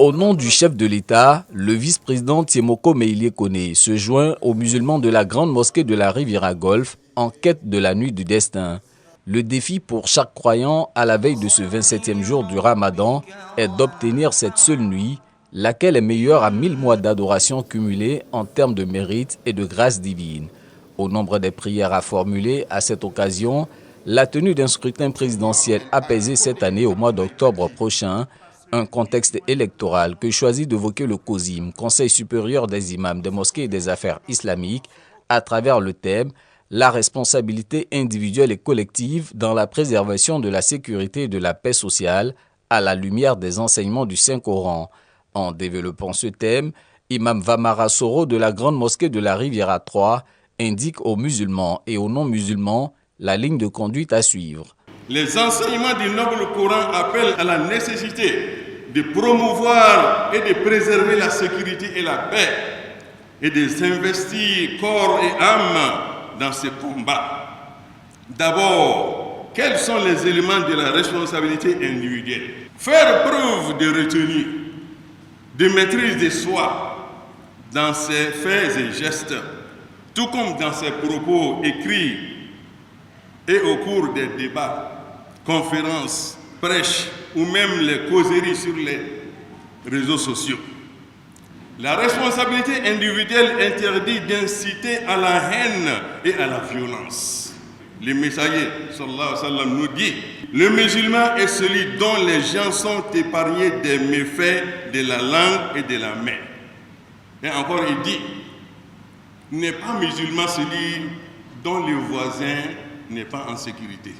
Au nom du chef de l'État, le vice-président Tiemoko Meïlie Kone se joint aux musulmans de la grande mosquée de la Riviera Golf en quête de la nuit du destin. Le défi pour chaque croyant à la veille de ce 27e jour du Ramadan est d'obtenir cette seule nuit, laquelle est meilleure à 1000 mois d'adoration cumulés en termes de mérite et de grâce divine. Au nombre des prières à formuler à cette occasion, la tenue d'un scrutin présidentiel apaisé cette année au mois d'octobre prochain, un contexte électoral que choisit d'évoquer le COSIM, Conseil supérieur des imams des mosquées et des affaires islamiques, à travers le thème « La responsabilité individuelle et collective dans la préservation de la sécurité et de la paix sociale à la lumière des enseignements du Saint-Coran ». En développant ce thème, Imam Vamara Soro de la grande mosquée de la Riviera 3 indique aux musulmans et aux non-musulmans la ligne de conduite à suivre. Les enseignements du noble Coran appellent à la nécessité de promouvoir et de préserver la sécurité et la paix et de s'investir corps et âme dans ce combat. D'abord, quels sont les éléments de la responsabilité individuelle? Faire preuve de retenue, de maîtrise de soi dans ses faits et gestes, tout comme dans ses propos écrits et au cours des débats, conférences, prêches ou même les causeries sur les réseaux sociaux. La responsabilité individuelle interdit d'inciter à la haine et à la violence. Le messager sallallahu alayhi wa sallam nous dit: le musulman est celui dont les gens sont épargnés des méfaits de la langue et de la main. Et encore il dit: n'est pas musulman celui dont le voisin n'est pas en sécurité.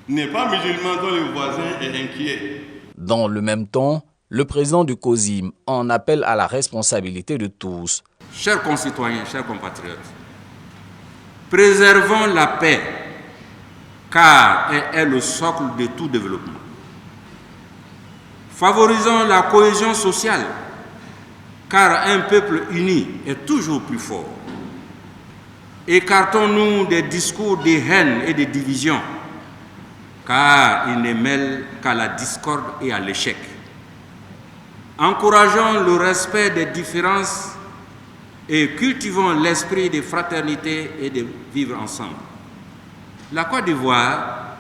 N'est pas musulman dont le voisin est inquiet. Dans le même temps, le président du COSIM en appelle à la responsabilité de tous. Chers concitoyens, chers compatriotes, préservons la paix, car elle est le socle de tout développement. Favorisons la cohésion sociale, car un peuple uni est toujours plus fort. Écartons-nous des discours de haine et de division, car ils ne mêlent qu'à la discorde et à l'échec. Encourageons le respect des différences et cultivons l'esprit de fraternité et de vivre ensemble. La Côte d'Ivoire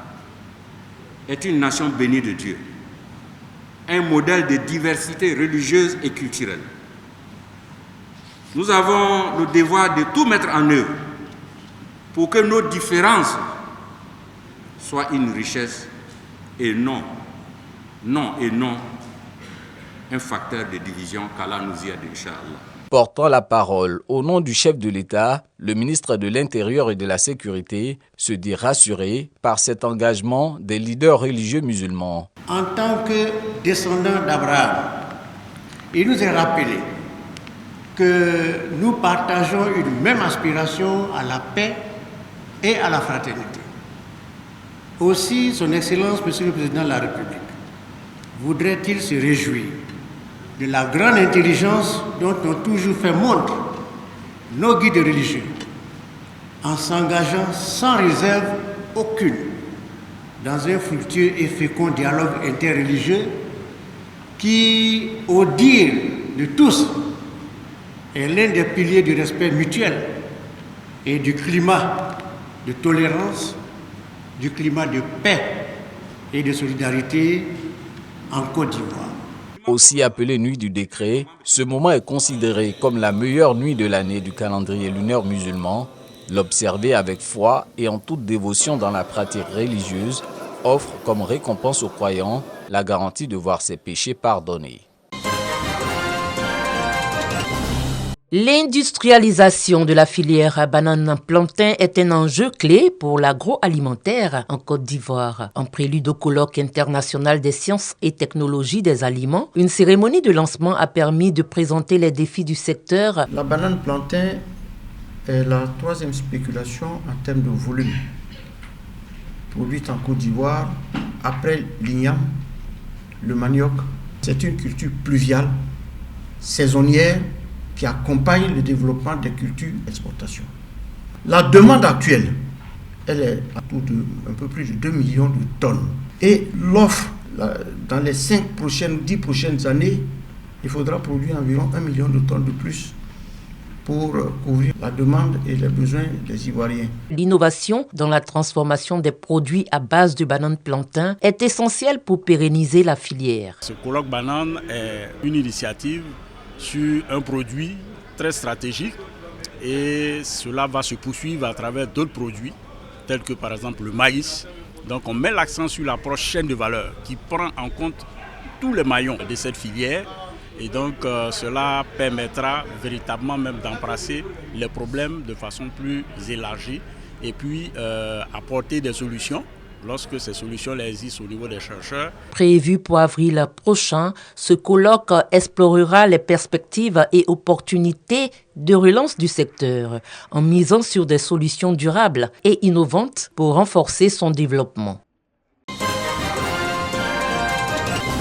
est une nation bénie de Dieu, un modèle de diversité religieuse et culturelle. Nous avons le devoir de tout mettre en œuvre pour que nos différences soient une richesse et non un facteur de division, qu'Allah nous y aide, Inch'Allah. Portant la parole au nom du chef de l'État, le ministre de l'Intérieur et de la Sécurité se dit rassuré par cet engagement des leaders religieux musulmans. En tant que descendants d'Abraham, il nous est rappelé que nous partageons une même aspiration à la paix et à la fraternité. Aussi, son Excellence, Monsieur le Président de la République, voudrait-il se réjouir de la grande intelligence dont ont toujours fait montre nos guides religieux, en s'engageant sans réserve aucune dans un fructueux et fécond dialogue interreligieux qui, au dire de tous, est l'un des piliers du respect mutuel et du climat de tolérance, du climat de paix et de solidarité en Côte d'Ivoire. Aussi appelée nuit du décret, ce moment est considéré comme la meilleure nuit de l'année du calendrier lunaire musulman. L'observer avec foi et en toute dévotion dans la pratique religieuse offre comme récompense aux croyants la garantie de voir ses péchés pardonnés. L'industrialisation de la filière banane-plantain est un enjeu clé pour l'agroalimentaire en Côte d'Ivoire. En prélude au colloque international des sciences et technologies des aliments, une cérémonie de lancement a permis de présenter les défis du secteur. La banane-plantain est la troisième spéculation en termes de volume produite en Côte d'Ivoire après l'igname, le manioc. C'est une culture pluviale, saisonnière, qui accompagne le développement des cultures d'exportation. La demande actuelle, elle est autour de un peu plus de 2 millions de tonnes. Et l'offre, dans les 5 prochaines, 10 prochaines années, il faudra produire environ 1 million de tonnes de plus pour couvrir la demande et les besoins des Ivoiriens. L'innovation dans la transformation des produits à base de banane plantain est essentielle pour pérenniser la filière. Ce colloque banane est une initiative sur un produit très stratégique et cela va se poursuivre à travers d'autres produits tels que par exemple le maïs. Donc on met l'accent sur l'approche chaîne de valeur qui prend en compte tous les maillons de cette filière. Et donc cela permettra véritablement même d'embrasser les problèmes de façon plus élargie et puis apporter des solutions lorsque ces solutions existent au niveau des chercheurs. Prévu pour avril prochain, ce colloque explorera les perspectives et opportunités de relance du secteur en misant sur des solutions durables et innovantes pour renforcer son développement.